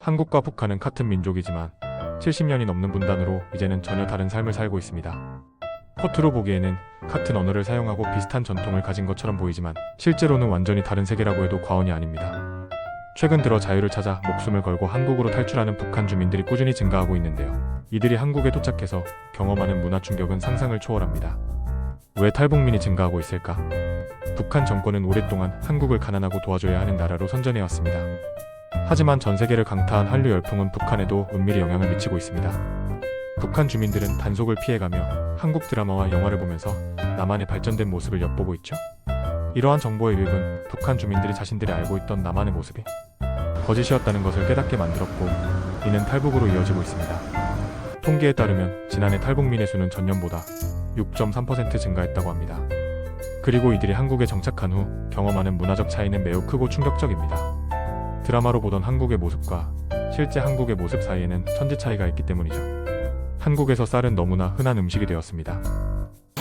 한국과 북한은 같은 민족이지만 70년이 넘는 분단으로 이제는 전혀 다른 삶을 살고 있습니다. 겉으로 보기에는 같은 언어를 사용하고 비슷한 전통을 가진 것처럼 보이지만 실제로는 완전히 다른 세계라고 해도 과언이 아닙니다. 최근 들어 자유를 찾아 목숨을 걸고 한국으로 탈출하는 북한 주민들이 꾸준히 증가하고 있는데요. 이들이 한국에 도착해서 경험하는 문화 충격은 상상을 초월합니다. 왜 탈북민이 증가하고 있을까? 북한 정권은 오랫동안 한국을 가난하고 도와줘야 하는 나라로 선전해왔습니다. 하지만 전 세계를 강타한 한류 열풍은 북한에도 은밀히 영향을 미치고 있습니다. 북한 주민들은 단속을 피해가며 한국 드라마와 영화를 보면서 남한의 발전된 모습을 엿보고 있죠. 이러한 정보의 유입은 북한 주민들이 자신들이 알고 있던 남한의 모습이 거짓이었다는 것을 깨닫게 만들었고, 이는 탈북으로 이어지고 있습니다. 통계에 따르면 지난해 탈북민의 수는 전년보다 6.3% 증가했다고 합니다. 그리고 이들이 한국에 정착한 후 경험하는 문화적 차이는 매우 크고 충격적입니다. 드라마로 보던 한국의 모습과 실제 한국의 모습 사이에는 천지 차이가 있기 때문이죠. 한국에서 쌀은 너무나 흔한 음식이 되었습니다.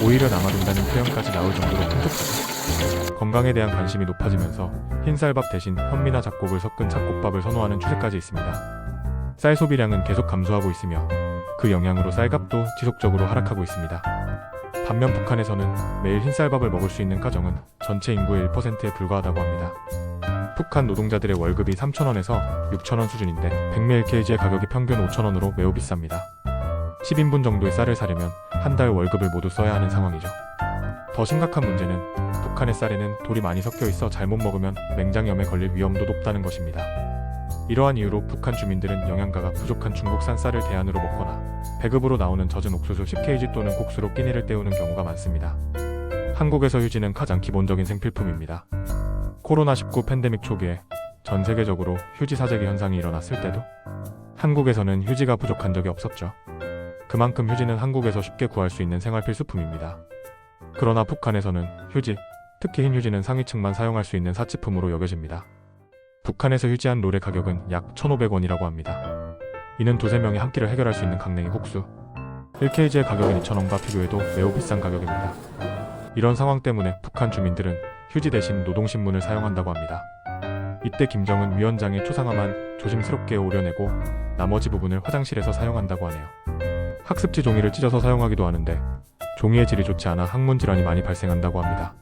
오히려 남아돈다는 표현까지 나올 정도로 풍족하고, 건강에 대한 관심이 높아지면서 흰쌀밥 대신 현미나 잡곡을 섞은 잡곡밥을 선호하는 추세까지 있습니다. 쌀 소비량은 계속 감소하고 있으며 그 영향으로 쌀값도 지속적으로 하락하고 있습니다. 반면 북한에서는 매일 흰쌀밥을 먹을 수 있는 가정은 전체 인구의 1%에 불과하다고 합니다. 북한 노동자들의 월급이 3,000원에서 6,000원 수준인데 100mlkg의 가격이 평균 5,000원으로 매우 비쌉니다. 10인분 정도의 쌀을 사려면 한 달 월급을 모두 써야 하는 상황이죠. 더 심각한 문제는 북한의 쌀에는 돌이 많이 섞여 있어 잘못 먹으면 맹장염에 걸릴 위험도 높다는 것입니다. 이러한 이유로 북한 주민들은 영양가가 부족한 중국산 쌀을 대안으로 먹거나 배급으로 나오는 젖은 옥수수 10kg 또는 국수로 끼니를 때우는 경우가 많습니다. 한국에서 휴지는 가장 기본적인 생필품입니다. 코로나19 팬데믹 초기에 전 세계적으로 휴지 사재기 현상이 일어났을 때도 한국에서는 휴지가 부족한 적이 없었죠. 그만큼 휴지는 한국에서 쉽게 구할 수 있는 생활 필수품입니다. 그러나 북한에서는 휴지, 특히 흰 휴지는 상위층만 사용할 수 있는 사치품으로 여겨집니다. 북한에서 휴지 한 롤의 가격은 약 1,500원이라고 합니다. 이는 두세 명이 한 끼를 해결할 수 있는 강냉이 국수 1kg의 가격은 2,000원과 비교해도 매우 비싼 가격입니다. 이런 상황 때문에 북한 주민들은 휴지 대신 노동신문을 사용한다고 합니다. 이때 김정은 위원장의 초상화만 조심스럽게 오려내고 나머지 부분을 화장실에서 사용한다고 하네요. 학습지 종이를 찢어서 사용하기도 하는데 종이의 질이 좋지 않아 항문 질환이 많이 발생한다고 합니다.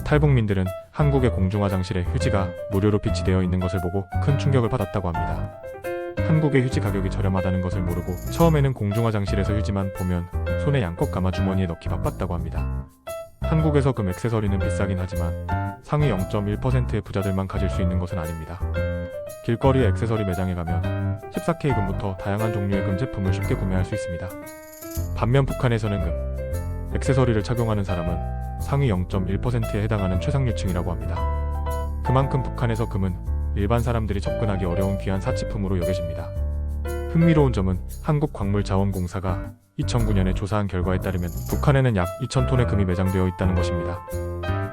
탈북민들은 한국의 공중화장실에 휴지가 무료로 비치되어 있는 것을 보고 큰 충격을 받았다고 합니다. 한국의 휴지 가격이 저렴하다는 것을 모르고 처음에는 공중화장실에서 휴지만 보면 손에 양껏 감아 주머니에 넣기 바빴다고 합니다. 한국에서 금 액세서리는 비싸긴 하지만 상위 0.1%의 부자들만 가질 수 있는 것은 아닙니다. 길거리 액세서리 매장에 가면 14K 금부터 다양한 종류의 금 제품을 쉽게 구매할 수 있습니다. 반면 북한에서는 금 액세서리를 착용하는 사람은 상위 0.1%에 해당하는 최상류층이라고 합니다. 그만큼 북한에서 금은 일반 사람들이 접근하기 어려운 귀한 사치품으로 여겨집니다. 흥미로운 점은 한국광물자원공사가 2009년에 조사한 결과에 따르면 북한에는 약 2,000톤의 금이 매장되어 있다는 것입니다.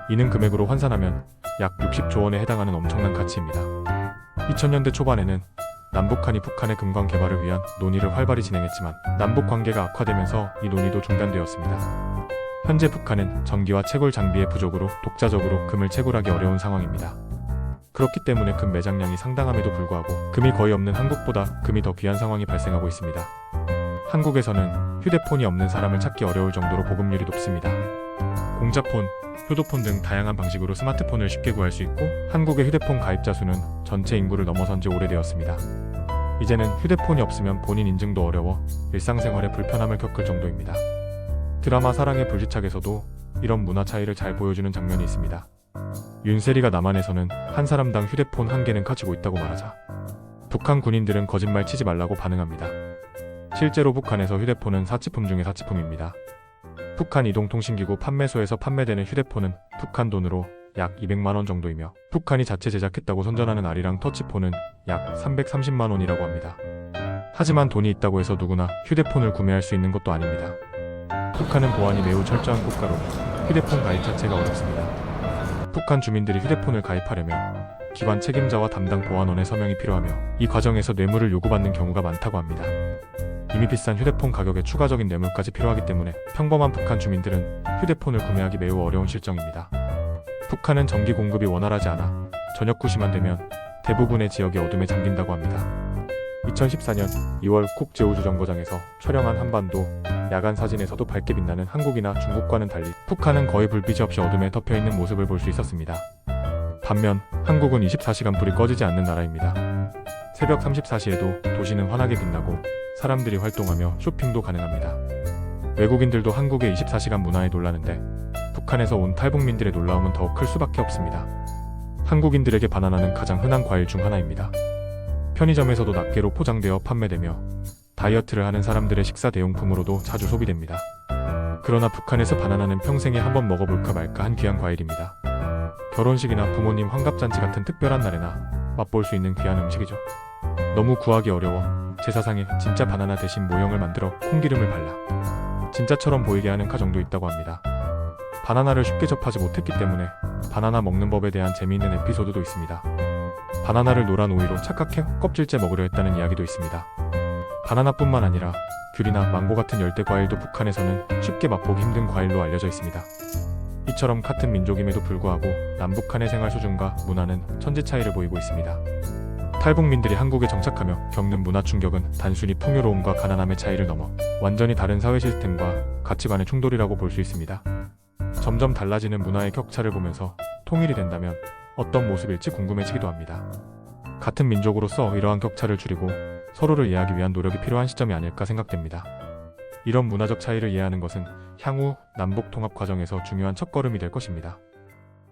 이는 금액으로 환산하면 약 60조 원에 해당하는 엄청난 가치입니다. 2000년대 초반에는 남북한이 북한의 금광 개발을 위한 논의를 활발히 진행했지만 남북 관계가 악화되면서 이 논의도 중단되었습니다. 현재 북한은 전기와 채굴 장비의 부족으로 독자적으로 금을 채굴하기 어려운 상황입니다. 그렇기 때문에 금 매장량이 상당함에도 불구하고 금이 거의 없는 한국보다 금이 더 귀한 상황이 발생하고 있습니다. 한국에서는 휴대폰이 없는 사람을 찾기 어려울 정도로 보급률이 높습니다. 공짜폰, 효도폰 등 다양한 방식으로 스마트폰을 쉽게 구할 수 있고 한국의 휴대폰 가입자 수는 전체 인구를 넘어선 지 오래되었습니다. 이제는 휴대폰이 없으면 본인 인증도 어려워 일상생활에 불편함을 겪을 정도입니다. 드라마 사랑의 불시착에서도 이런 문화 차이를 잘 보여주는 장면이 있습니다. 윤세리가 남한에서는 한 사람당 휴대폰 1개는 가지고 있다고 말하자 북한 군인들은 거짓말 치지 말라고 반응합니다. 실제로 북한에서 휴대폰은 사치품 중의 사치품입니다. 북한 이동통신기구 판매소에서 판매되는 휴대폰은 북한 돈으로 약 200만원 정도이며 북한이 자체 제작했다고 선전하는 아리랑 터치폰은 약 330만원이라고 합니다. 하지만 돈이 있다고 해서 누구나 휴대폰을 구매할 수 있는 것도 아닙니다. 북한은 보안이 매우 철저한 국가로 휴대폰 가입 자체가 어렵습니다. 북한 주민들이 휴대폰을 가입하려면 기관 책임자와 담당 보안원의 서명이 필요하며 이 과정에서 뇌물을 요구받는 경우가 많다고 합니다. 이미 비싼 휴대폰 가격에 추가적인 뇌물까지 필요하기 때문에 평범한 북한 주민들은 휴대폰을 구매하기 매우 어려운 실정입니다. 북한은 전기 공급이 원활하지 않아 저녁 9시만 되면 대부분의 지역이 어둠에 잠긴다고 합니다. 2014년 2월 쿡 제우주정거장에서 촬영한 한반도 야간 사진에서도 밝게 빛나는 한국이나 중국과는 달리 북한은 거의 불빛이 없이 어둠에 덮여있는 모습을 볼 수 있었습니다. 반면 한국은 24시간 불이 꺼지지 않는 나라입니다. 새벽 34시에도 도시는 환하게 빛나고 사람들이 활동하며 쇼핑도 가능합니다. 외국인들도 한국의 24시간 문화에 놀라는데 북한에서 온 탈북민들의 놀라움은 더욱 클 수밖에 없습니다. 한국인들에게 바나나는 가장 흔한 과일 중 하나입니다. 편의점에서도 낱개로 포장되어 판매되며 다이어트를 하는 사람들의 식사 대용품으로도 자주 소비됩니다. 그러나 북한에서 바나나는 평생에 한번 먹어볼까 말까 한 귀한 과일입니다. 결혼식이나 부모님 환갑잔치 같은 특별한 날에나 맛볼 수 있는 귀한 음식이죠. 너무 구하기 어려워 제사상에 진짜 바나나 대신 모형을 만들어 콩기름을 발라 진짜처럼 보이게 하는 가정도 있다고 합니다. 바나나를 쉽게 접하지 못했기 때문에 바나나 먹는 법에 대한 재미있는 에피소드도 있습니다. 바나나를 노란 오이로 착각해 껍질째 먹으려 했다는 이야기도 있습니다. 바나나뿐만 아니라 귤이나 망고 같은 열대 과일도 북한에서는 쉽게 맛보기 힘든 과일로 알려져 있습니다. 이처럼 같은 민족임에도 불구하고 남북한의 생활 수준과 문화는 천지 차이를 보이고 있습니다. 탈북민들이 한국에 정착하며 겪는 문화 충격은 단순히 풍요로움과 가난함의 차이를 넘어 완전히 다른 사회 시스템과 가치관의 충돌이라고 볼 수 있습니다. 점점 달라지는 문화의 격차를 보면서 통일이 된다면 어떤 모습일지 궁금해지기도 합니다. 같은 민족으로서 이러한 격차를 줄이고 서로를 이해하기 위한 노력이 필요한 시점이 아닐까 생각됩니다. 이런 문화적 차이를 이해하는 것은 향후 남북 통합 과정에서 중요한 첫걸음이 될 것입니다.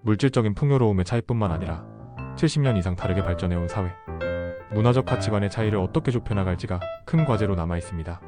물질적인 풍요로움의 차이뿐만 아니라 70년 이상 다르게 발전해온 사회, 문화적 가치관의 차이를 어떻게 좁혀나갈지가 큰 과제로 남아 있습니다.